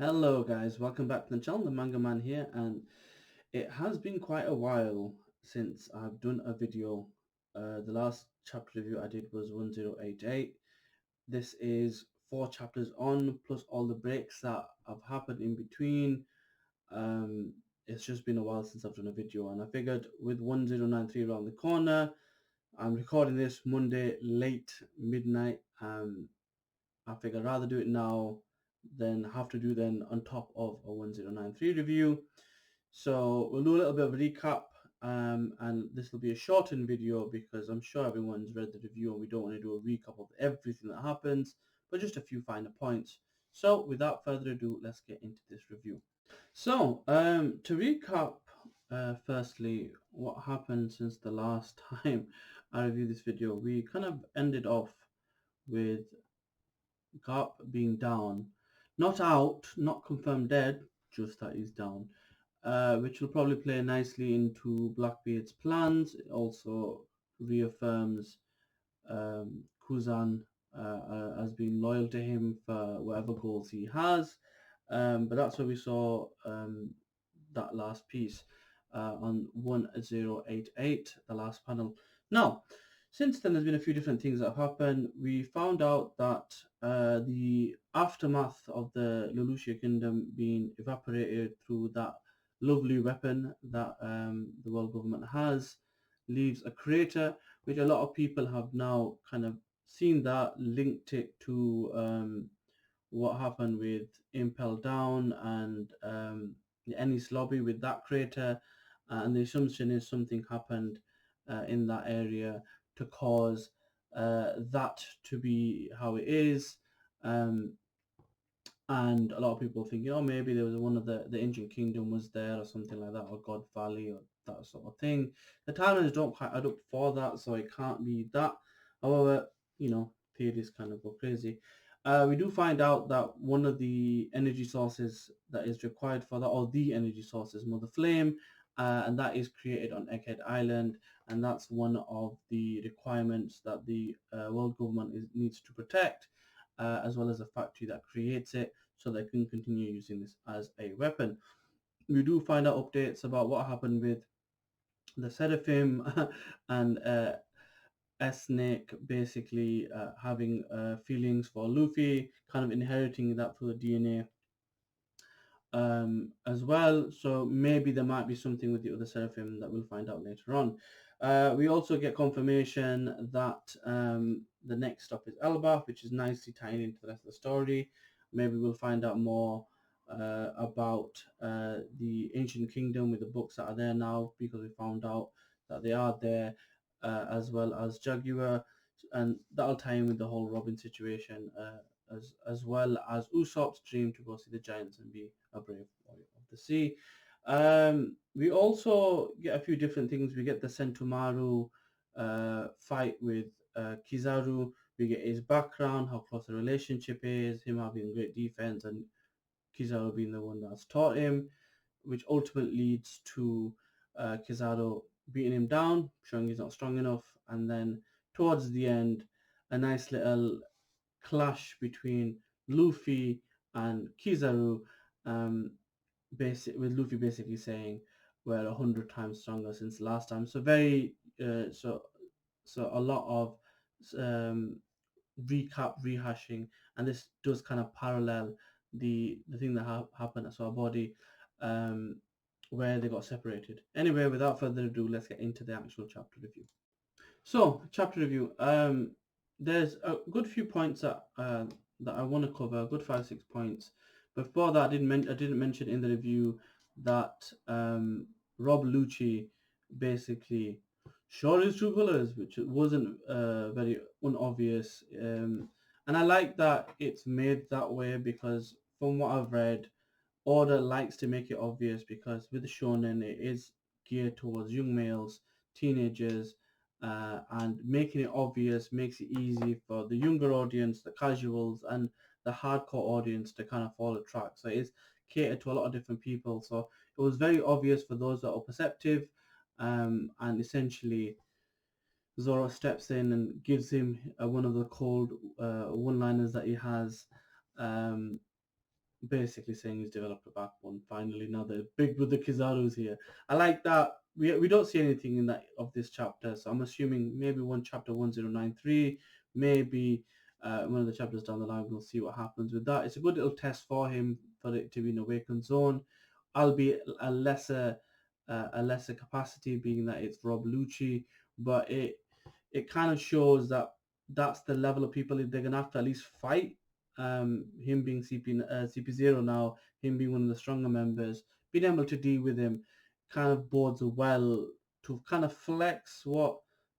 Hello guys, welcome back to the channel, the Manga Man here, and it has been quite a while since I've done a video. The last chapter review I did was 1088. This is 4 chapters on, plus all the breaks that have happened in between. Um, it's just been a while since I've done a video, and I figured with 1093 around the corner, I'm recording this Monday late midnight. I figured I'd rather do it now than have to do then on top of a 1093 review. So we'll do a little bit of a recap, and this will be a shortened video because I'm sure everyone's read the review and we don't want to do a recap of everything that happens, but just a few finer points. So without further ado, let's get into this review. So to recap, firstly, what happened since the last time I reviewed this video, we kind of ended off with Garp being down, not out, not confirmed dead, just that he's down, which will probably play nicely into Blackbeard's plans. It also reaffirms Kuzan as being loyal to him for whatever goals he has. But that's where we saw that last piece on 1088, the last panel. Now, since then, there's been a few different things that have happened. We found out that the aftermath of the Lelouchia Kingdom being evaporated through that lovely weapon that the world government has leaves a crater, which a lot of people have now kind of seen that, linked it to what happened with Impel Down and the Ennis Lobby with that crater, and the assumption is something happened in that area to cause that to be how it is. Um, and a lot of people think, maybe there was one of the ancient kingdom was there or something like that, or God Valley or that sort of thing. The timelines don't quite add up for that, so it can't be that. However, theories kind of go crazy. We do find out that one of the energy sources that is required for that, or the energy source, is Mother Flame, and that is created on Egghead Island, and that's one of the requirements that the world government needs to protect, as well as a factory that creates it, so they can continue using this as a weapon. We do find out updates about what happened with the Seraphim and Snake basically having feelings for Luffy, kind of inheriting that through the DNA as well. So maybe there might be something with the other Seraphim that we'll find out later on. We also get confirmation that the next stop is Elbaf, which is nicely tying into the rest of the story. Maybe we'll find out more about the Ancient Kingdom with the books that are there now, because we found out that they are there, as well as Jaguar, and that'll tie in with the whole Robin situation, as well as Usopp's dream to go see the giants and be a brave warrior of the sea. We also get a few different things. We get the Sentomaru fight with Kizaru. We get his background, how close the relationship is, him having great defense, and Kizaru being the one that's taught him, which ultimately leads to Kizaru beating him down, showing he's not strong enough, and then towards the end, a nice little clash between Luffy and Kizaru, um, with Luffy basically saying we're 100 times stronger since the last time. So very so a lot of um, rehashing, and this does kind of parallel the thing that happened at Sour Body, um, where they got separated. Anyway, without further ado, let's get into the actual chapter review. So, chapter review. There's a good few points that I want to cover. A good 5-6 points. Before that, I didn't mention in the review that Rob Lucci basically showed his true colors, which wasn't very unobvious. And I like that it's made that way, because from what I've read, Oda likes to make it obvious, because with the shonen it is geared towards young males, teenagers, and making it obvious makes it easy for the younger audience, the casuals, and the hardcore audience to kind of follow track. So it is catered to a lot of different people. So it was very obvious for those that are perceptive, and essentially Zoro steps in and gives him one of the cold one-liners that he has. Um, basically saying he's developed a backbone. Finally, now the big brother Kizaru's here. I like that. We don't see anything in that of this chapter, so I'm assuming maybe one chapter 1093, maybe one of the chapters down the line we'll see what happens with that. It's a good little test for him for it to be an awakened zone, albeit a lesser capacity, being that it's Rob Lucci, but it kind of shows that that's the level of people they're gonna have to at least fight. Him being CP0 now, him being one of the stronger members, being able to deal with him kind of bodes well to kind of flex what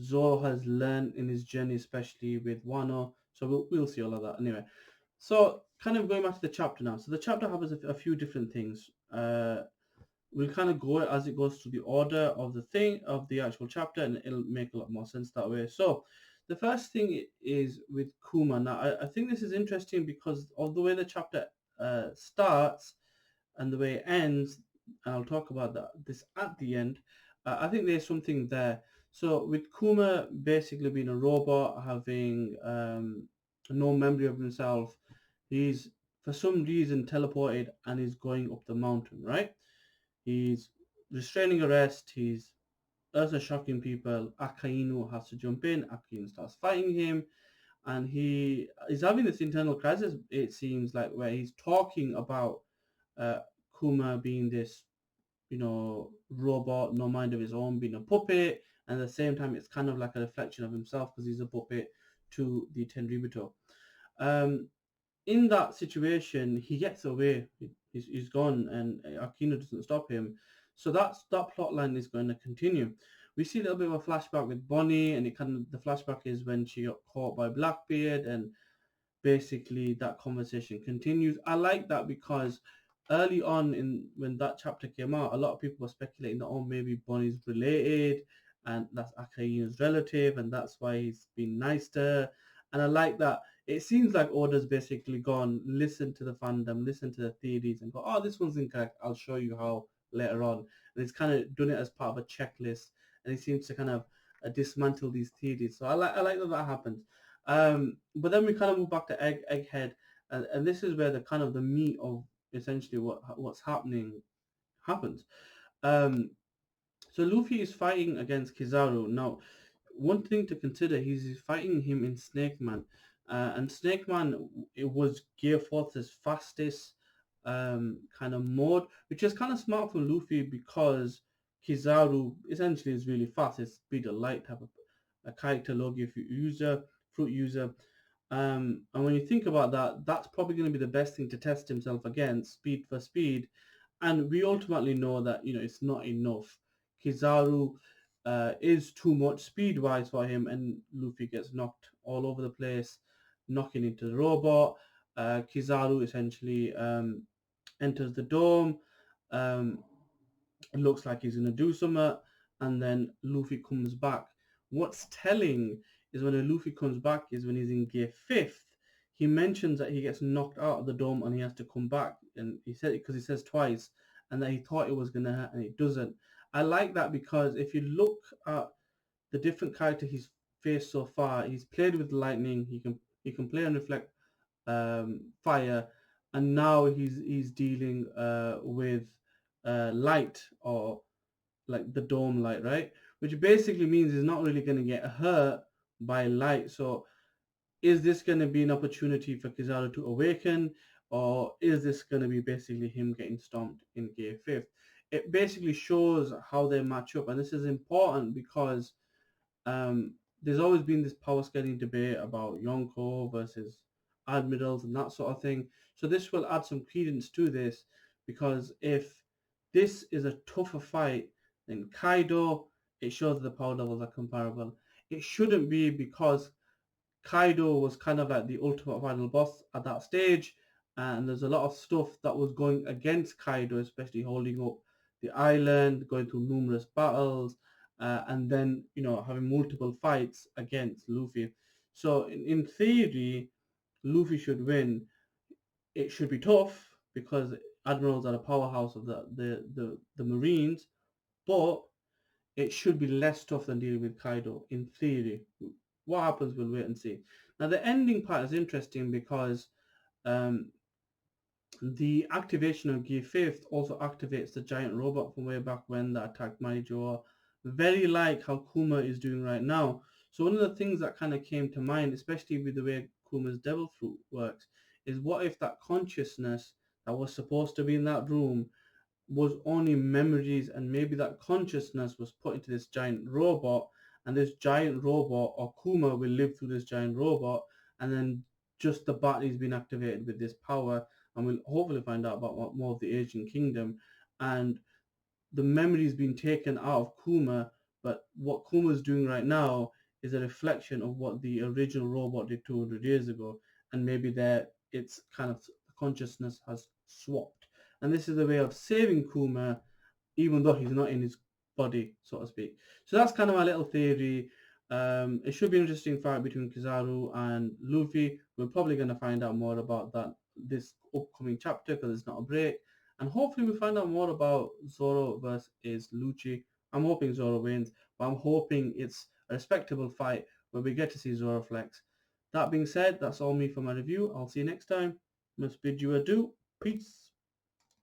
Zoro has learned in his journey, especially with Wano. So we'll see all of that anyway. So kind of going back to the chapter now. So the chapter has a few different things. We'll kind of go as it goes through the order of the actual chapter, and it'll make a lot more sense that way. So the first thing is with Kuma. Now I think this is interesting because of the way the chapter starts and the way it ends, and I'll talk about this at the end. I think there's something there. So with Kuma basically being a robot, having no memory of himself, he's for some reason teleported and he's going up the mountain, right? He's restraining arrest. He's also shocking people. Akainu has to jump in. Akainu starts fighting him, and he is having this internal crisis. It seems like where he's talking about uh, Kuma being this, robot, no mind of his own, being a puppet, and at the same time, it's kind of like a reflection of himself because he's a puppet to the Tenryubito. Um, in that situation, he gets away. He's gone, and Aquino doesn't stop him. So that plot line is going to continue. We see a little bit of a flashback with Bonnie, and the flashback is when she got caught by Blackbeard, and basically that conversation continues. I like that because early on in when that chapter came out, a lot of people were speculating that maybe Bonnie's related and that's Akainu's relative and that's why he's been nice to her. And I like that it seems like Oda's basically gone, listen to the fandom, listen to the theories and go, oh, this one's incorrect. I'll show you how later on. And it's kind of done it as part of a checklist and he seems to kind of dismantle these theories. So I like that happens. But then we kind of move back to Egghead, and this is where the kind of the meat of essentially what's happening happens. Um, so Luffy is fighting against Kizaru. Now, one thing to consider, he's fighting him in Snake Man. And Snake Man, it was Gear Force's fastest kind of mode, which is kind of smart for Luffy because Kizaru essentially is really fast. It's speed of light type of a character, low gear user, fruit user. And when you think about that, that's probably going to be the best thing to test himself against, speed for speed. And we ultimately know that, it's not enough. Kizaru is too much speed-wise for him, and Luffy gets knocked all over the place, knocking into the robot. Kizaru essentially enters the dome. Um, it looks like he's going to do something, and then Luffy comes back. What's telling is when Luffy comes back is when he's in gear 5th. He mentions that he gets knocked out of the dome and he has to come back, and he said it because he says twice, and that he thought it was going to hurt and it doesn't. I like that because if you look at the different character he's faced so far, he's played with lightning. He can play and reflect fire, and now he's dealing with light or like the dome light, right? Which basically means he's not really going to get hurt by light. So is this going to be an opportunity for Kizaru to awaken, or is this going to be basically him getting stomped in gear 5th? It basically shows how they match up, and this is important because um, there's always been this power scaling debate about Yonko versus admirals and that sort of thing. So this will add some credence to this because if this is a tougher fight than Kaido, it shows the power levels are comparable. It shouldn't be because Kaido was kind of like the ultimate final boss at that stage, and there's a lot of stuff that was going against Kaido, especially holding up the island, going through numerous battles, and then having multiple fights against Luffy. So in theory, Luffy should win. It should be tough because admirals are the powerhouse of the Marines, but it should be less tough than dealing with Kaido in theory. What happens, we'll wait and see. Now, the ending part is interesting because um, The activation of Gear 5th also activates the giant robot from way back when that attacked Marijoa, very like how Kuma is doing right now. So one of the things that kind of came to mind, especially with the way Kuma's Devil Fruit works, is what if that consciousness that was supposed to be in that room was only memories, and maybe that consciousness was put into this giant robot, and this giant robot or Kuma will live through this giant robot, and then just the body's been activated with this power, and we'll hopefully find out about more of the Asian kingdom, and the memory's been taken out of Kuma, but what Kuma's doing right now is a reflection of what the original robot did 200 years ago, and maybe there it's kind of consciousness has swapped, and this is a way of saving Kuma, even though he's not in his body, so to speak. So that's kind of my little theory. It should be an interesting fight between Kizaru and Luffy. We're probably going to find out more about that this upcoming chapter because it's not a break. And hopefully we find out more about Zoro versus Lucci. I'm hoping Zoro wins, but I'm hoping it's a respectable fight where we get to see Zoro flex. That being said, that's all me for my review. I'll see you next time. Must bid you adieu. Peace.